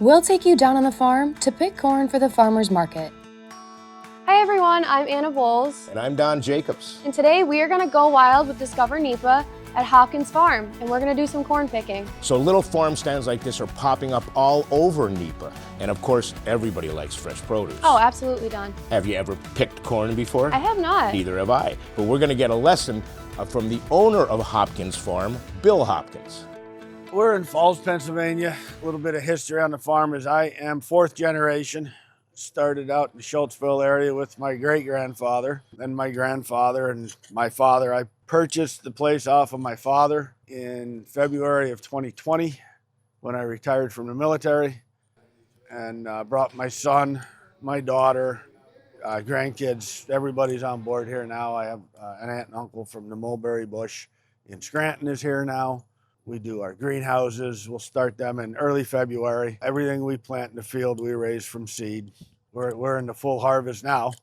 We'll take you down on the farm to pick corn for the farmer's market. Hi everyone, I'm 𝗚𝗎𝗪𝗏. And I'm Don Jacobs. And today we are going to go wild with Discover NEPA at Hopkins Farm, and we're going to do some corn picking. So little farm stands like this are popping up all over NEPA. And of course, everybody likes fresh produce. Oh, absolutely, Don. Have you ever picked corn before? I have not. Neither have I. But we're going to get a lesson from the owner of Hopkins Farm, Bill Hopkins. We're in Falls, Pennsylvania. A little bit of history on the farm is I am fourth generation. Started out in the 𝗄𝗏 area with my great-grandfather, then my grandfather and my father. I purchased the place off of my father in February of 2020 when I retired from the military, and brought my son, my daughter, grandkids. Everybody's on board here now. I have an aunt and uncle from the mulberry bush in Scranton is here now. We do our greenhouses. We'll start them in early February. Everything we plant in the field, we raise from seed. We're in the full harvest now.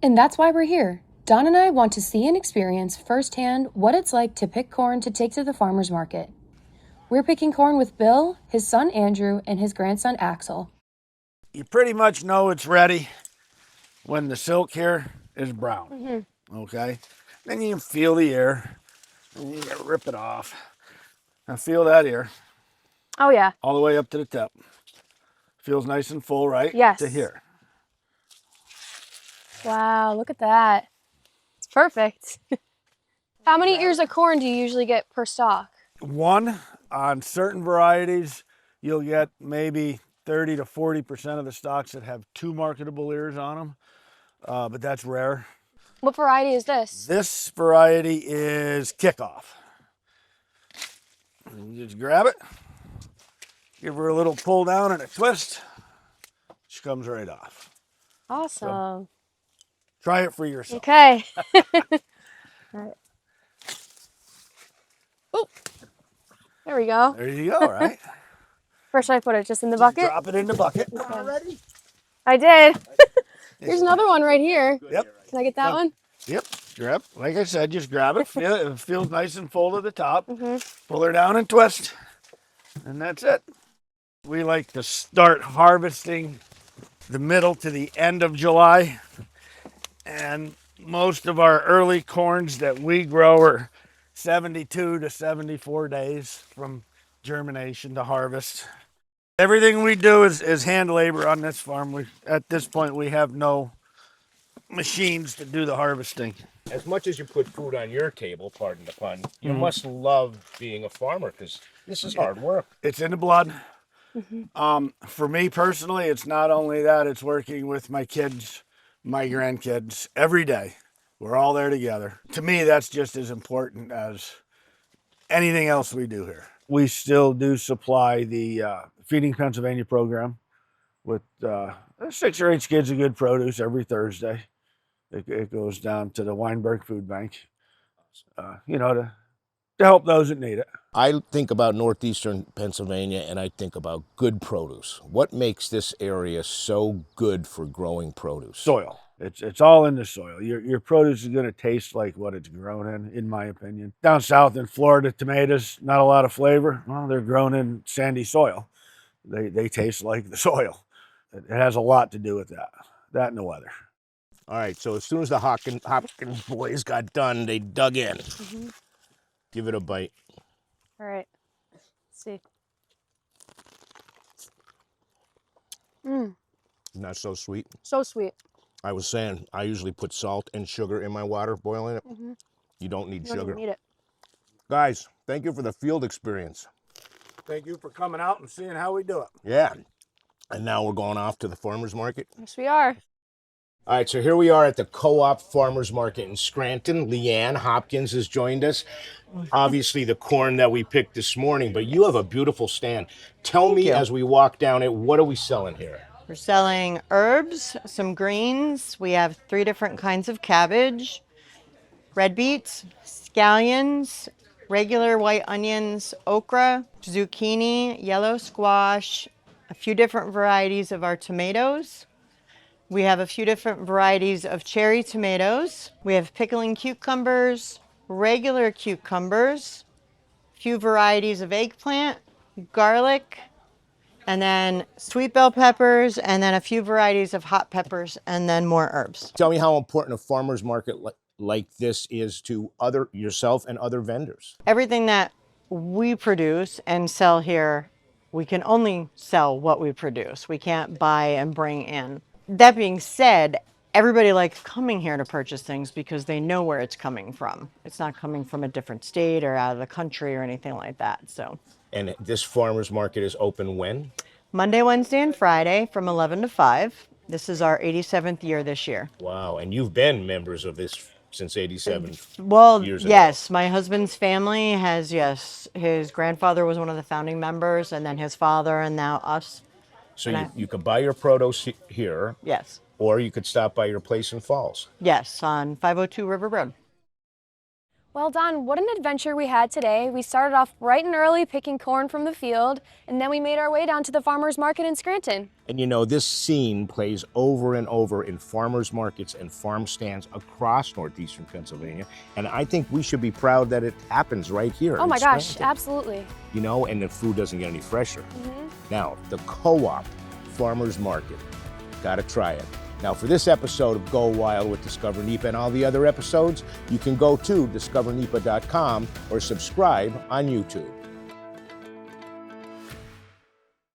And that's why we're here. Don and I want to see and experience firsthand what it's like to pick corn to take to the farmer's market. We're picking corn with Bill, his son Andrew, and his grandson Axel. You pretty much know it's ready when the silk here is brown, okay? Then you can feel the ear, and you gotta rip it off. Now feel that ear. Oh, yeah. All the way up to the tip. Feels nice and full, right? Yes. To here. Wow, look at that. It's perfect. How many ears of corn do you usually get per stalk? One. On certain varieties, you'll get maybe 30 to 40% of the stalks that have two marketable ears on them, but that's rare. What variety is this? This variety is Kickoff. You just grab it, give her a little pull down and a twist. She comes right off. Awesome. So, try it for yourself. Okay. All right. Oh, there we go. There you go, right? Where should I put it? Just in the bucket? Drop it in the bucket. Okay. I did. Here's another one right here. Yep. Can I get that one? Yep. Grab. Like I said, just grab it. Feel it. It feels nice and full to the top. Pull her down and twist. And that's it. We like to start harvesting the middle to the end of July. And most of our early corns that we grow are 72 to 74 days from germination to harvest. Everything we do is hand labor on this farm. At this point, we have no machines to do the harvesting. As much as you put food on your table, pardon the pun, you must love being a farmer because this is hard work. It's in the blood. For me personally, it's not only that, it's working with my kids, my grandkids every day. We're all there together. To me, that's just as important as anything else we do here. We still do supply the Feeding Pennsylvania program with 6 or 8 skids of good produce every Thursday. It goes down to the Weinberg Food Bank, to help those that need it. I think about northeastern Pennsylvania and I think about good produce. What makes this area so good for growing produce? Soil. It's all in the soil. Your produce is going to taste like what it's grown in my opinion. Down south in Florida, tomatoes, not a lot of flavor. Well, they're grown in sandy soil. They taste like the soil. It has a lot to do with that and the weather. All right, so as soon as the Hopkins boys got done, they dug in. Give it a bite. All right. Let's see. Isn't that so sweet? So sweet. I was saying, I usually put salt and sugar in my water, boiling it. You don't need You don't sugar. even need it. Guys, thank you for the field experience. Thank you for coming out and seeing how we do it. Yeah. And now we're going off to the farmer's market. Yes, we are. All right, so here we are at the Co-op Farmers Market in Scranton. Leanne Hopkins has joined us. Obviously the corn that we picked this morning, but you have a beautiful stand. Tell me as we walk down it, what are we selling here? We're selling herbs, some greens. We have 3 different kinds of cabbage, red beets, scallions, regular white onions, okra, zucchini, yellow squash, a few different varieties of our tomatoes. We have a few different varieties of cherry tomatoes. We have pickling cucumbers, regular cucumbers, a few varieties of eggplant, garlic, and then sweet bell peppers, and then a few varieties of hot peppers, and then more herbs. Tell me how important a farmer's market like this is to yourself and other vendors. Everything that we produce and sell here, we can only sell what we produce. We can't buy and bring in. That being said, everybody likes coming here to purchase things because they know where it's coming from. It's not coming from a different state or out of the country or anything like that. So. And this farmer's market is open when? Monday, Wednesday, and Friday from 11 to 5. This is our 87th year this year. Wow, and you've been members of this since 87 Well, years ago. yes, my husband's family has, yes. His grandfather was one of the founding members, and then his father, and now us. So you could buy your produce here, Yes. or you could stop by your place in Falls. Yes, on 502 River Road. Well, Don, what an adventure we had today. We started off bright and early picking corn from the field, and then we made our way down to the farmer's market in Scranton. And you know, this scene plays over and over in farmers markets and farm stands across northeastern Pennsylvania. And I think we should be proud that it happens right here. Oh in my gosh, Scranton. absolutely. You know, and the food doesn't get any fresher. Now, the Co-op Farmers Market, gotta try it. Now, for this episode of Go Wild with Discover NEPA and all the other episodes, you can go to discovernepa.com or subscribe on YouTube.